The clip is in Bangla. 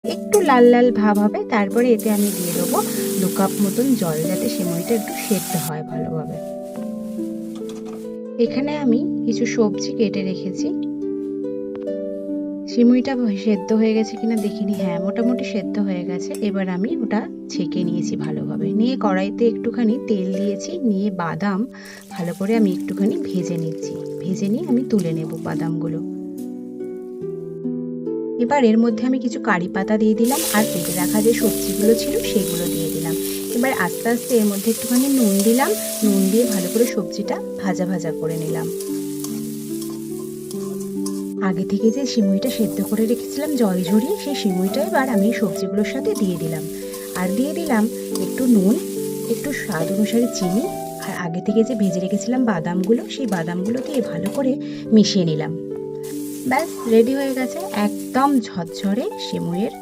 একটু লাল লাল ভাব হবে, তারপরে এতে আমি দিয়ে দেবো 2 কাপ মতন জল, যাতে সিমুইটা একটু সেদ্ধ হয় ভালোভাবে। এখানে আমি কিছু সবজি কেটে রেখেছি। সিমুইটা সেদ্ধ হয়ে গেছে কিনা দেখিনি, হ্যাঁ মোটামুটি সেদ্ধ হয়ে গেছে। এবার আমি ওটা ছেঁকে নিয়েছি ভালোভাবে, নিয়ে কড়াইতে একটুখানি তেল দিয়েছি, নিয়ে বাদাম ভালো করে আমি একটুখানি ভেজে নিচ্ছি। ভেজে নিয়ে আমি তুলে নেব বাদামগুলো। এবার এর মধ্যে আমি কিছু কারি পাতা দিয়ে দিলাম, আর কেটে রাখা যে সবজিগুলো ছিল সেগুলো দিয়ে দিলাম। এবার আস্তে আস্তে এর মধ্যে একটুখানি নুন দিলাম, নুন দিয়ে ভালো করে সবজিটা ভাজা ভাজা করে নিলাম। আগে থেকে যে সিমুইটা সেদ্ধ করে রেখেছিলাম জল ঝরিয়ে, সেই সিমুইটা এবার আমি সবজিগুলোর সাথে দিয়ে দিলাম। আর দিয়ে দিলাম একটু নুন, একটু স্বাদ অনুসারে চিনি, আর আগে থেকে যে ভেজে রেখেছিলাম বাদামগুলো, সেই বাদামগুলো দিয়ে ভালো করে মিশিয়ে নিলাম। ব্যাস রেডি হয়ে গেছে একদম ঝরঝরে সিমুইয়ের